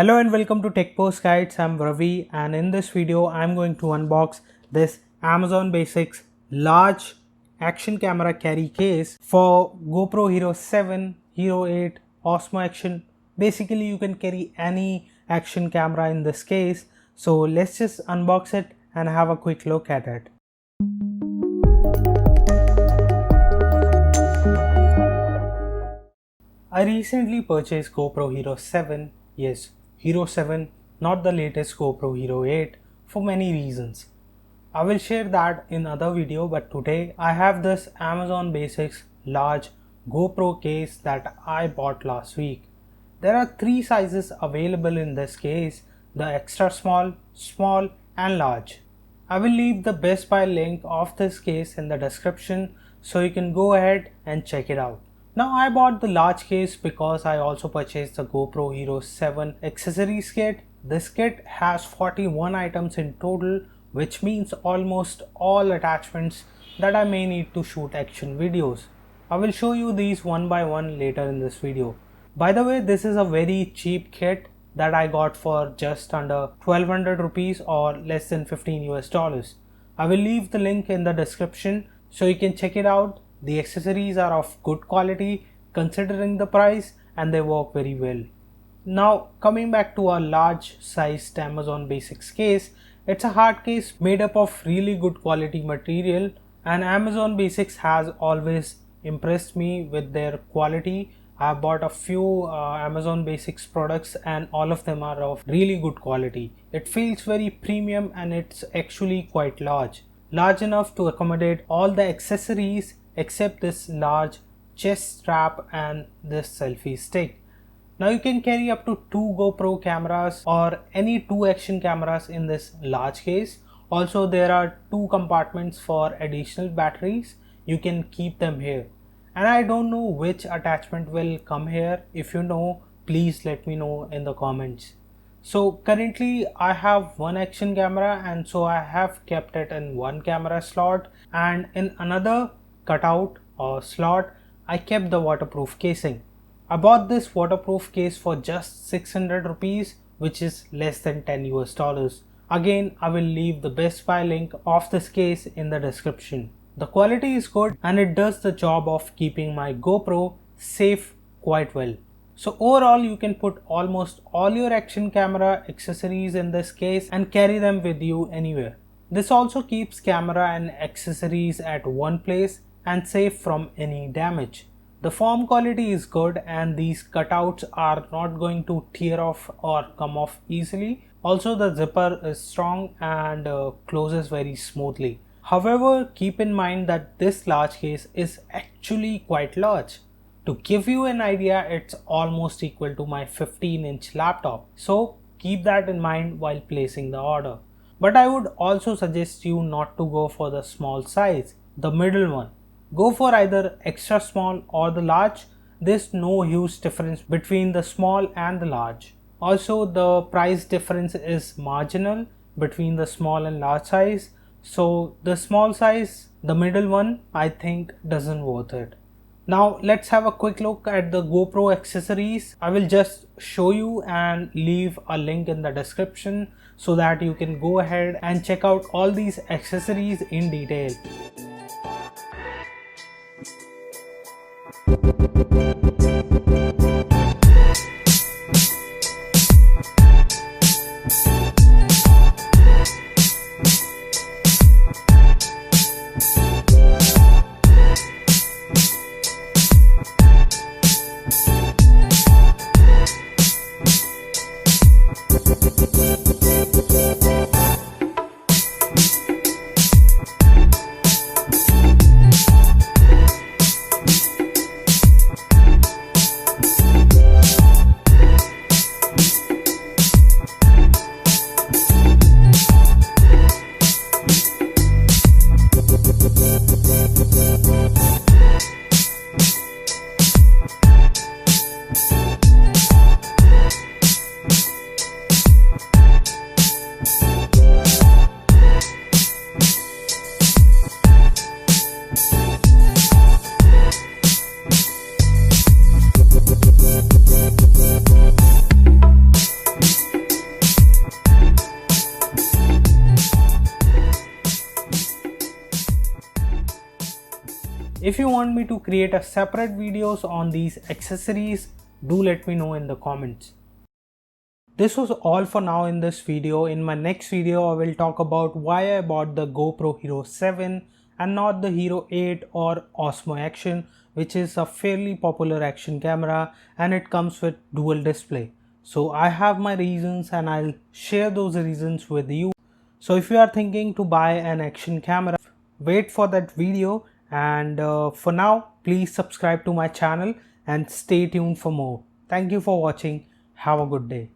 Hello and welcome to Techposts Guides. I'm Ravi, and in this video I'm going to unbox this Amazon Basics large action camera carry case for GoPro Hero 7, Hero 8, Osmo Action. Basically you can carry any action camera in this case. So let's just unbox it and have a quick look at it. I recently purchased GoPro Hero 7. Yes, Hero 7, not the latest GoPro Hero 8, for many reasons. I will share that in other video, but today I have this Amazon Basics large GoPro case that I bought last week. There are 3 sizes available in this case: the extra small, small and large. I will leave the Best Buy link of this case in the description so you can go ahead and check it out. Now I bought the large case because I also purchased the GoPro Hero 7 accessories kit. This kit has 41 items in total, which means almost all attachments that I may need to shoot action videos. I will show you these one by one later in this video. By the way, this is a very cheap kit that I got for just under 1200 rupees or less than 15 US dollars. I will leave the link in the description so you can check it out. The accessories are of good quality considering the price and they work very well. Now coming back to our large sized Amazon Basics case, it's a hard case made up of really good quality material, and Amazon Basics has always impressed me with their quality. I bought a few Amazon Basics products and all of them are of really good quality. It feels very premium and it's actually quite large enough to accommodate all the accessories except this large chest strap and this selfie stick. Now you can carry up to 2 GoPro cameras or any 2 action cameras in this large case. Also there are 2 compartments for additional batteries. You can keep them here. And I don't know which attachment will come here. If you know, please let me know in the comments. So currently I have one action camera, and so I have kept it in one camera slot, and in another cutout or slot I kept the waterproof casing. I bought this waterproof case for just 600 rupees, which is less than 10 US dollars. Again, I will leave the Best Buy link of this case in the description. The quality is good and it does the job of keeping my GoPro safe quite well. So overall you can put almost all your action camera accessories in this case and carry them with you anywhere. This also keeps camera and accessories at one place and safe from any damage. The foam quality is good and these cutouts are not going to tear off or come off easily. Also the zipper is strong and closes very smoothly. However, keep in mind that this large case is actually quite large. To give you an idea, it's almost equal to my 15-inch laptop. So keep that in mind while placing the order. But I would also suggest you not to go for the small size, the middle one. Go for either extra small or the large. There's no huge difference between the small and the large. Also, the price difference is marginal between the small and large size. So the small size, the middle one, I think doesn't worth it. Now let's have a quick look at the GoPro accessories. I will just show you and leave a link in the description so that you can go ahead and check out all these accessories in detail. If you want me to create a separate videos on these accessories, do let me know in the comments. This was all for now in this video. In my next video, I will talk about why I bought the GoPro Hero 7 and not the Hero 8 or Osmo Action, which is a fairly popular action camera and it comes with dual display. So I have my reasons and I'll share those reasons with you. So if you are thinking to buy an action camera, wait for that video, and for now, please subscribe to my channel and stay tuned for more. Thank you for watching. Have a good day.